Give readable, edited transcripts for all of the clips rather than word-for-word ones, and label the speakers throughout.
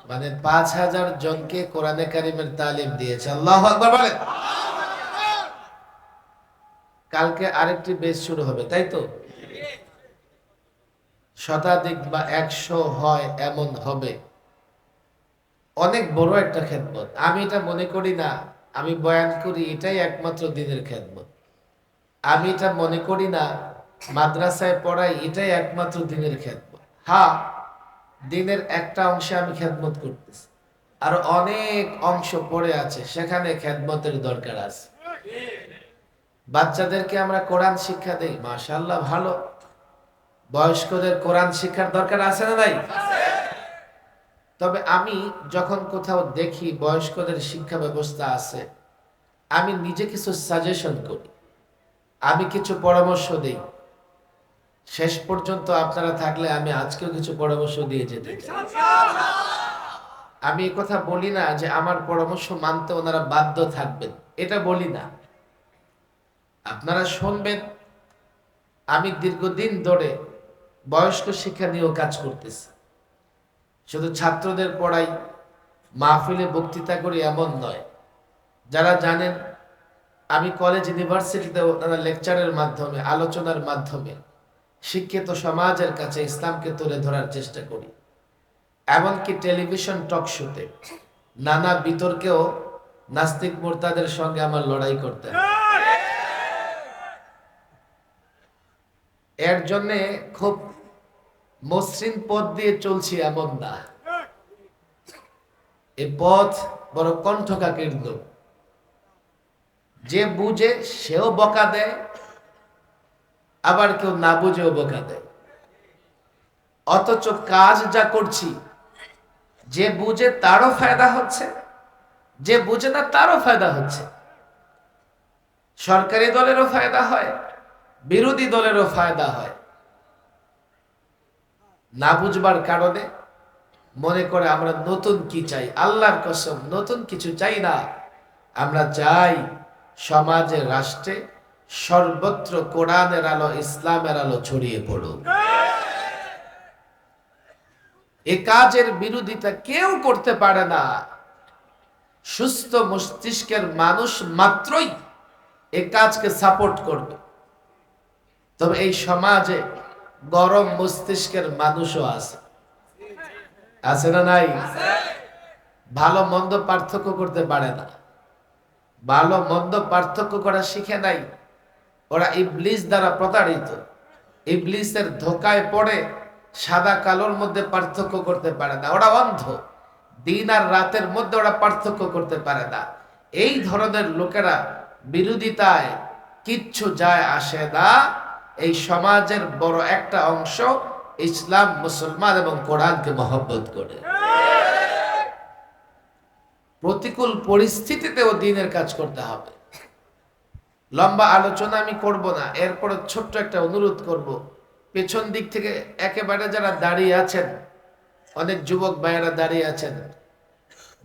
Speaker 1: মানে ৫,০০০ জনকে কোরআনে কারিমের তালিম দিয়েছে। আল্লাহু আকবার বলেন। কালকে আরেকটি বেচ শুরু হবে, তাই তো? শতাধিক বা ১০০ হয় এমন হবে। অনেক বড় একটা খেদমত। আমি এটা মনে করি না, আমি বয়ান করি এটাই একমাত্র দিনের খেদমত। আমি এটা মনে করি না মাদ্রাসায় পড়াই এটাই একমাত্র দিনের খেদমত। হ্যাঁ, দিনের একটা অংশে আমি খেদমত করতেছি, আর অনেক অংশ পড়ে আছে, সেখানে খেদমতের দরকার আছে। বাচ্চাদেরকে আমরা কোরআন শিক্ষা দেই, মাশাআল্লাহ ভালো। বয়স্কদের কোরআন শিক্ষার দরকার আছে না নাই? তবে আমি যখন কোথাও দেখি বয়স্কদের শিক্ষা ব্যবস্থা আছে, আমি নিজে কিছু সাজেশন করি, আমি কিছু পরামর্শ দিই। শেষ পর্যন্ত আপনারা থাকলে আমি আজকেও কিছু পরামর্শ দিয়ে যেতে চাই। আমি এই কথা বলি না যে আমার পরামর্শ মানতে ওনারা বাধ্য থাকবেন, এটা বলি না। আপনারা শুনবেন। আমি দীর্ঘদিন ধরে বয়স্ক শিক্ষা নিয়েও কাজ করতেছি। শুধু ছাত্রদের পড়াই, মাহফিলে বক্তৃতা করি এমন নয়। যারা জানেন, আমি কলেজ ইউনিভার্সিটিতে লেকচারের মাধ্যমে, আলোচনার মাধ্যমে শিক্ষিত সমাজের কাছে ইসলামকে তুলে ধরার চেষ্টা করি। এমনকি টেলিভিশন টক শোতে নানা বিতর্কেও নাস্তিক মুরতাদের সঙ্গে আমার লড়াই করতে হয়। এর জন্যে খুব মসৃণ পথ দিয়ে চলছি এমন না। এই পথ বড় কণ্ঠকাকীর্ণ। যে বুঝে সেও বকা দেয়, আবার কেউ না বুঝেও বকা দেয়। অথচ কাজ যা করছি, যে বুঝে তারও ফায়দা হচ্ছে, যে বুঝে না তারও ফায়দা হচ্ছে। সরকারি দলেরও ফায়দা হয়, বিরোধী দলেরও ফায়দা হয়। না বুঝবার কারণে মনে করে আমরা নতুন কি চাই। আল্লাহর কসম, নতুন কিছু চাই না। আমরা চাই সমাজে, রাষ্ট্রে সর্বত্র কোরআনের আলো, ইসলামের আলো ছড়িয়ে পড়ুক। এ কাজের বিরোধিতা কেউ করতে পারে না। সুস্থ মস্তিষ্কের মানুষ মাত্রই এ কাজকে সাপোর্ট করবে। তবে এই সমাজে গরম মস্তিষ্কের মানুষও আছে, আছে না নাই? ভালো মন্দ পার্থক্য করতে পারে না, ভালো মন্দ পার্থক্য করা শিখে নাই। ওরা ইবলিস দ্বারা প্রতারিত, ইবলিসের ধোকায় পড়ে সাদা কালোর মধ্যে পার্থক্য করতে পারে না। ওরা অন্ধ, দিন আর রাতের মধ্যে ওরা পার্থক্য করতে পারে না। এই ধরনের লোকেরা বিরোধিতায় কিচ্ছু যায় আসে না। এই সমাজের বড় একটা অংশ ইসলাম, মুসলমান এবং কোরআনকে মহব্বত করে। প্রতিকূল পরিস্থিতিতেও দ্বীনের কাজ করতে হবে। লম্বা আলোচনা আমি করব না, এরপরে ছোট্ট একটা অনুরোধ করব। পেছন দিক থেকে একেবারে যারা দাঁড়িয়ে আছেন, অনেক যুবক ভাইয়েরা দাঁড়িয়ে আছেন,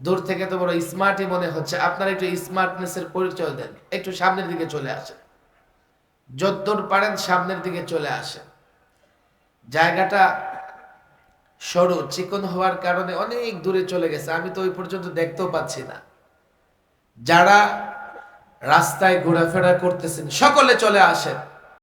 Speaker 1: দূর থেকে তো বড় স্মার্টই মনে হচ্ছে। আপনারা একটু স্মার্টনেসের পরিচয় দেন, একটু সামনের দিকে চলে আসেন। যতদূর পারেন সামনের দিকে চলে আসেন। জায়গাটা সরু চিকন হওয়ার কারণে অনেক দূরে চলে গেছে, আমি তো ওই পর্যন্ত দেখতেও পাচ্ছি না। যারা রাস্তায় ঘোরাফেরা করতেছেন সকলে চলে আসেন।